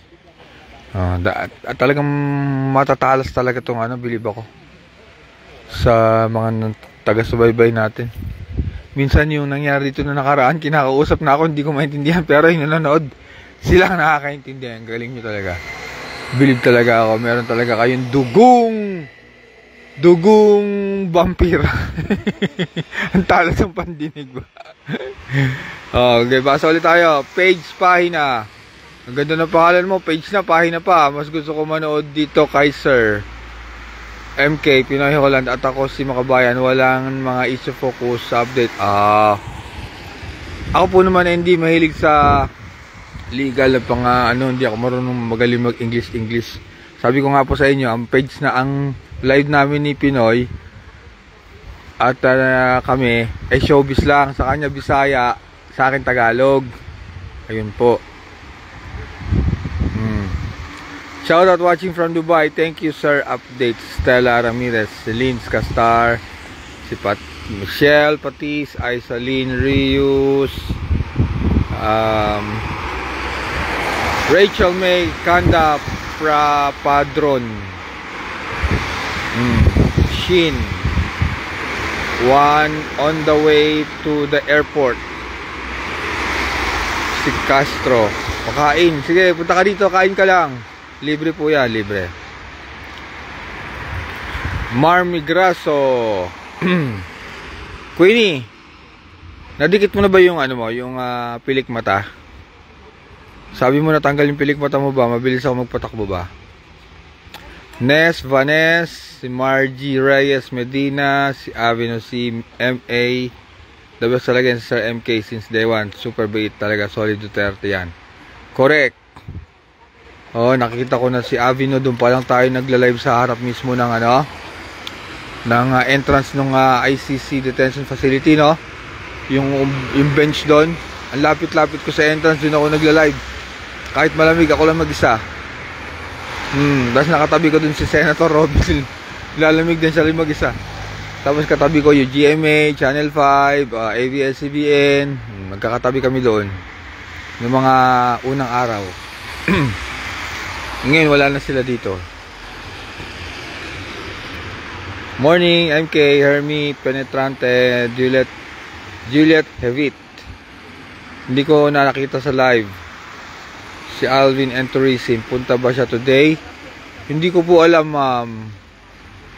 Talagang matatalas talaga itong bilib ako. Sa mga taga-subaybay natin. Minsan yung nangyari dito na nakaraan, kinakausap na ako, hindi ko maintindihan. Pero yung nanonood, sila ang nakakaintindihan. Galing nyo talaga. Bilib talaga ako. Meron talaga kayong dugong vampira. Ang talas ng pandinig ba? Okay, basa ulit tayo. Page, pahina. Ang ganda ng pangalan mo. Page na, pahina pa. Mas gusto ko manood dito kay Sir MK, Pinoy Holland, at ako si Makabayan. Walang mga issue focus sa update. Ako po naman hindi mahilig sa legal na hindi ako marunong magaling mag-English. Sabi ko nga po sa inyo, ang page na ang live namin ni Pinoy at kami ay showbiz lang. Sa kanya Bisaya, sa akin Tagalog. Ayun po. Shoutout watching from Dubai. Thank you, sir. Update. Stella Ramirez, Celine Castar, si Michelle Patis, Aisaline Rius, Rachel May Kanda Padron, Shin, one on the way to the airport, si Castro. Pakain. Sige, punta ka dito, kain ka lang. Libre po yan, libre. Marmigraso. Queenie, nadikit mo na ba yung yung pilik mata? Sabi mo natanggal yung pilik mata mo ba? Mabilis ako magpatakbo ba? Nes, Vanes, si Margie Reyes Medina, si Avino, si MA. The best talaga si Sir MK since day one. Super bait talaga, solid Duterte yan. Correct. Nakikita ko na si Avino, doon pa lang tayo nagla-live sa harap mismo ng ng entrance ng ICC detention facility, no? Yung bench doon, ang lapit-lapit ko sa entrance, doon ako nagla-live. Kahit malamig, ako lang mag-isa. Tapos nakatabi ko doon si Senator Robin. Lalamig din siya rin mag-isa. Tapos katabi ko yung GMA, Channel 5, ABS-CBN. Magkakatabi kami doon ng mga unang araw. Ngayon wala na sila dito. Morning, MK, Hermie, Penetrante, Juliet Hevit. Hindi ko nakita sa live. Si Alvin and Tourism, punta ba siya today? Hindi ko po alam, ma'am.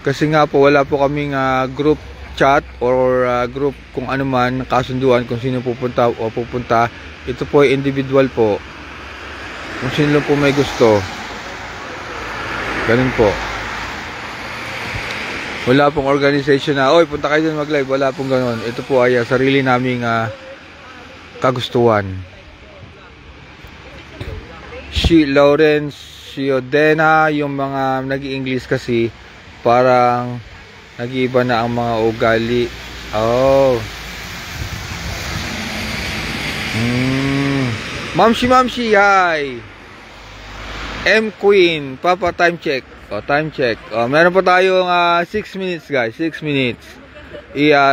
Kasi nga po wala po kaming group chat or group kung ano man kasunduan kung sino pupunta o pupunta. Ito po ay individual po. Kung sino lang po may gusto. Ganun po. Wala pong organization na, oy, punta kayo dun mag-live. Wala pong ganun. Ito po ay sarili naming kagustuhan. Si Lawrence, si Odena, yung mga nag-i-English kasi parang nag-iiba na ang mga ugali. Oh. Mamshi, hi. M Queen, Papa, time check. Time check. Meron pa tayong 6 minutes, guys. 6 minutes.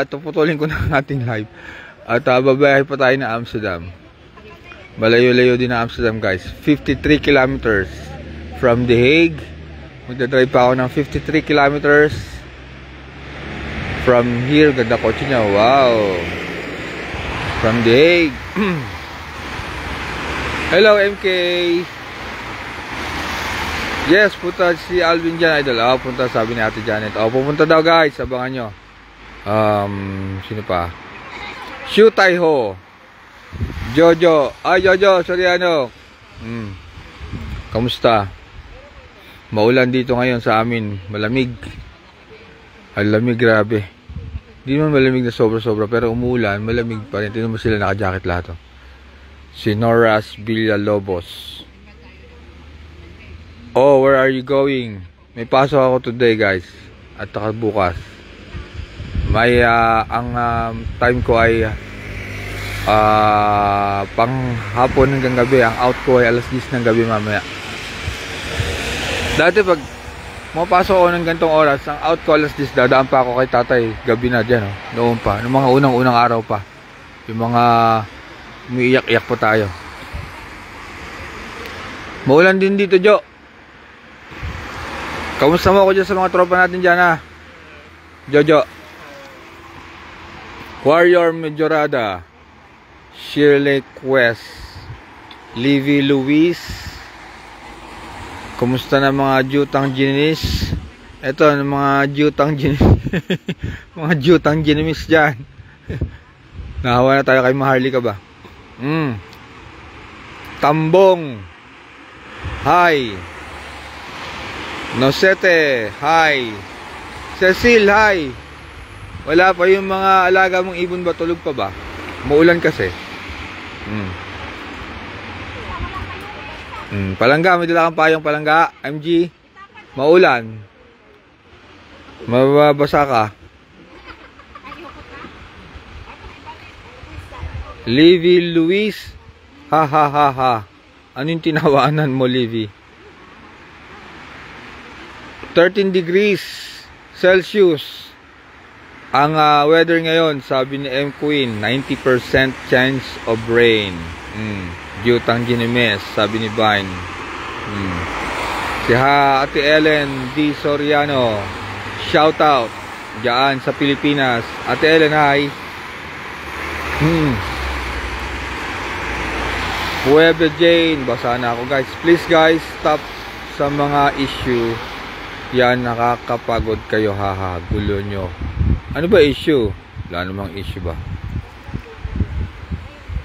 Tuputulin ko na ating live. At babayay pa tayo na Amsterdam. Malayo-layo din na Amsterdam, guys. 53 kilometers from The Hague. Magdadrive pa ako ng 53 kilometers from here. Ganda kotse niya. Wow. From The Hague. Hello, MK. Yes, punta si Alvin dyan, idol. Punta, sabi ni Ate Janet. Pupunta daw, guys. Abangan nyo. Sino pa? Shu Taiho. Jojo. Jojo, Soriano. Kamusta? Maulan dito ngayon sa amin. Malamig. Lamig, grabe. Hindi naman malamig na sobra-sobra, pero umuulan, malamig pa rin. Tingnan mo sila, naka-jacket lahat. Si Noras Villalobos. Oh, where are you going? May pasok ako today, guys. At saka bukas. May ang time ko ay pang hapon hanggang gabi. Ang out ko ay alas 10 ng gabi mamaya. Dati pag mapasok ako ng gantong oras, ang out ko alas 10, dadaan pa ako kay tatay. Gabi na dyan, noon pa. Noong mga unang araw pa. Yung mga umiiyak-iyak pa tayo. Maulan din dito, Jo. Kamusta mo ako dyan sa mga tropa natin dyan, Jojo. Warrior Majorada. Shirley Quest. Livy Luis. Kamusta na mga jutang ginis? Ito, mga jutang ginis. Mga jutang ginis dyan. Nahawa na tayo kay Maharly ka ba? Tambong. Hi. Nosete, hi. Cecil, hi. Wala pa yung mga alaga mong ibon ba? Tulog pa ba? Maulan kasi. Palangga, may dala kang payong palangga. MG, maulan. Mababasa ka. Livy Luis. Ha ha ha ha. Ano yung tinawanan mo, Livy? 13 degrees Celsius ang weather ngayon, sabi ni M Queen. 90% chance of rain. Jutang Ginemes, sabi ni Vine. Si Ate Ellen D. Soriano, shout out dyan sa Pilipinas. Ate Ellen, hi. Webe Jane, basa na ako, guys. Please, guys, stop sa mga issue. Yan, nakakapagod kayo, haha, gulo nyo. Ano ba issue? Wala namang issue ba?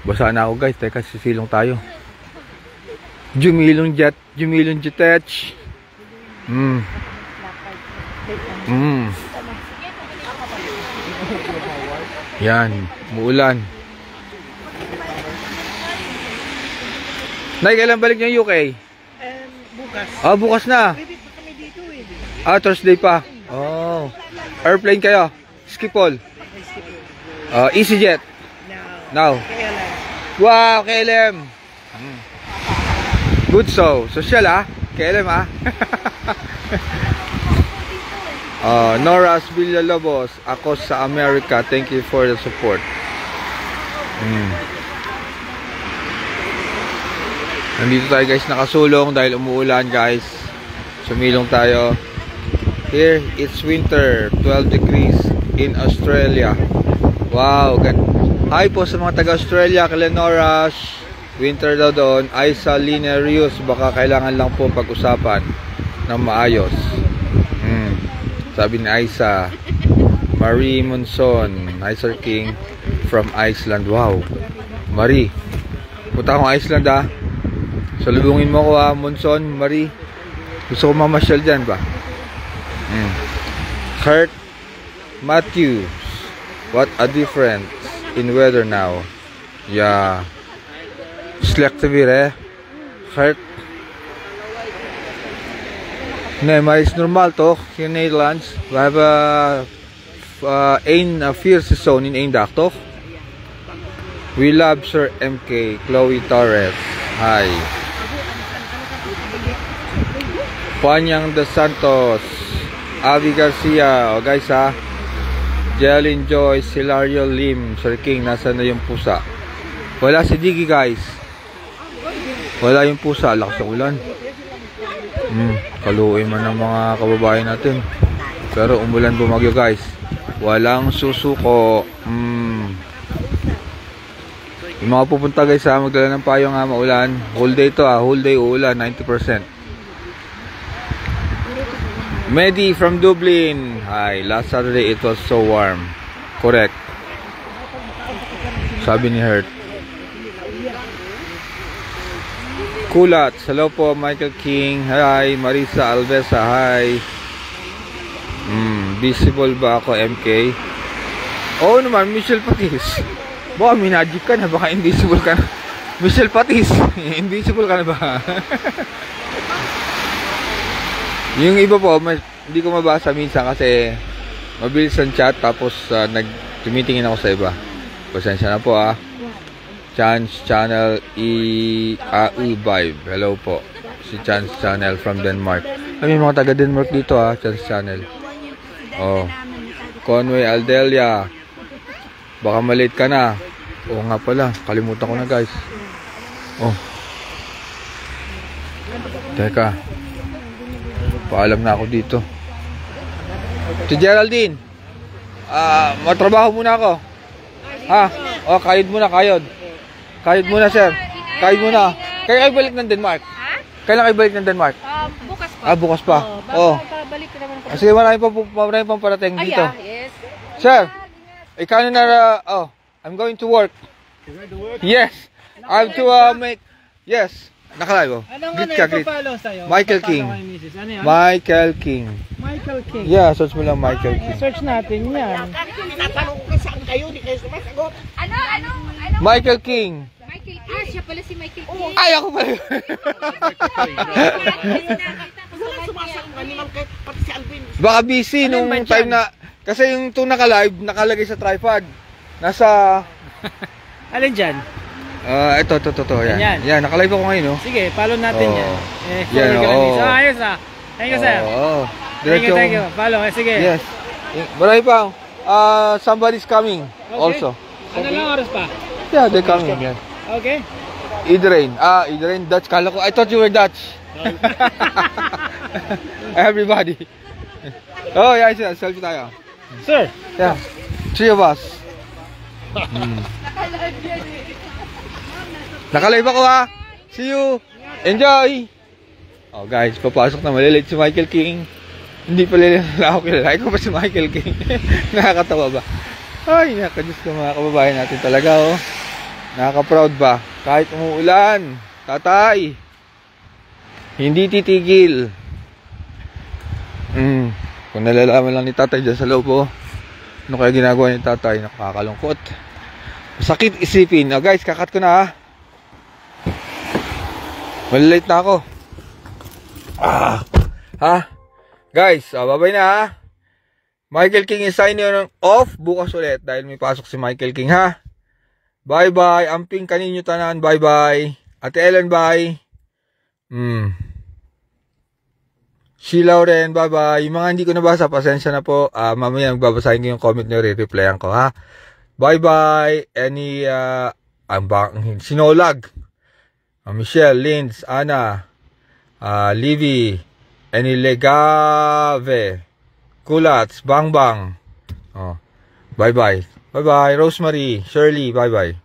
Basa na ako, guys. Teka, sisilong tayo. Jumilong jetech. Yan, muulan. Nay, kailan balik niyo UK? Bukas. Bukas na. Thursday pa. Airplane kayo? Schiphol? EasyJet? Now. Wow, KLM. Good social KLM Noras Villalobos, ako sa America. Thank you for the support. Nandito tayo guys, nakasulong dahil umuulan guys. Sumilong tayo. Here, it's winter, 12 degrees in Australia. Wow, hi po sa mga taga-Australia, Kalenoras. Winter daw doon. Isa Linerius, baka kailangan lang po pag-usapan ng maayos. Sabi ni Isa. Marie Monson, Icer King from Iceland. Wow, Marie, punta akong Iceland ah. Salubungin mo ko ah, Monson, Marie. Gusto ko mamasyal dyan ba? Kurt Matthews, what a difference in weather now. Yeah, slecht weer hè, Kurt. Nee, maar is normaal toch? Hier in Nederland. We hebben één seizoen in één dag, toch? We love Sir MK, Chloe Torres. Hi. Panyang de Santos, Avi Garcia. O guys ha. Jelin Joyce, Hilario Lim, Sir King, nasa na yung pusa? Wala si Diggy guys. Wala yung pusa, lakas ng ulan. Kaluin man ng mga kababayan natin. Pero umulan bumagyo guys. Walang susuko. Yung mga pupunta guys ha, magdala ng payong ha, maulan. Whole day to ha, whole day uulan, 90%. Medi from Dublin. Hi, last Saturday it was so warm. Correct. Sabi ni Hurt. Kulat, hello po Michael King. Hi, Marisa Alvesa. Hi. Visible ba ako MK? Oo naman, Michelle Patis. Baka minagic ka na, baka invisible ka na. Michelle Patis, invisible ka na ba? Yung iba po, hindi ko mabasa minsan kasi mabilis ang chat tapos tumitingin ako sa iba. Pasensya na po ah. Chance Channel AU Vibe. Hello po. Si Chance Channel from Denmark. May mga taga Denmark dito ah, Chance Channel. Oh. Conway Aldelia. Baka malate ka na. Oo nga pala, kalimutan ko na guys. Oh. Teka. Paalam na ako dito. Si Geraldine. Matrabaho muna ako. Ha? Oh, kayod muna, kayod. Kayod muna, sir. Kayod muna. Kailan kayo balik ng Denmark? Ha? Kailan kayo balik ng Denmark? Bukas pa. Bukas pa. Balik ko naman. Sige, marami pang parating dito. Yes. Sir, ikaw na I'm going to work. Yes. I have to make. Yes. Nakalive. Anong ipa-follow sa'yo? Michael King. Ano yan? Michael King. Michael King. Yeah, search mo lang Michael King. Search natin yan. Ano? Michael King. Michael King. Siya pala si Michael King. Ay, ako pala. Baka busy nung time na, kasi yung itong naka-live, nakalagay sa tripod. Nasa, Alin dyan? ito. Yan. Yan, naka-live ako ngayon, no? Sige, follow natin yan. Yan, oo. Ayos ah. Thank you, sir. Thank you. Follow, sige. Yes. Marami pa. Somebody's coming also. Ano lang oras pa? Yeah, they're coming. Yeah. Okay. Idrain. Idrain, Dutch. Kala ko, I thought you were Dutch. Everybody. Oh, yeah, selfie tayo. Sir. Yeah. 3 of us. Nakalive ako ha. See you. Enjoy. Oh guys, papasok na, malilate si Michael King. Hindi pala ako kilala. Ikaw pa si Michael King. Nakakatawa ba? Ay, nakakadiyos ka mga kababayan natin talaga oh. Nakaka-proud ba? Kahit umuulan, tatay, hindi titigil. Kung nalalaman lang ni tatay dyan sa loob oh. Ano kaya ginagawa ni tatay? Nakakalungkot. Sakit isipin. Oh guys, kakat ko na ha. Malilate na ako. Ha? Guys, bye-bye na ha. Michael King is signing off. Bukas ulit dahil may pasok si Michael King ha. Bye-bye. Amping kaninyo tanan. Bye-bye. Ate Ellen, bye. Sheila rin, bye-bye. Yung mga hindi ko nabasa, pasensya na po. Mamaya magbabasahin ko yung comment nyo, re-replyan ko ha. Bye-bye. Any, Sinolag. Michelle, Linz, Anna, Livy, Enilegave, Kulats, Bang Bang. Oh, bye-bye. Bye-bye. Rosemary, Shirley, bye-bye.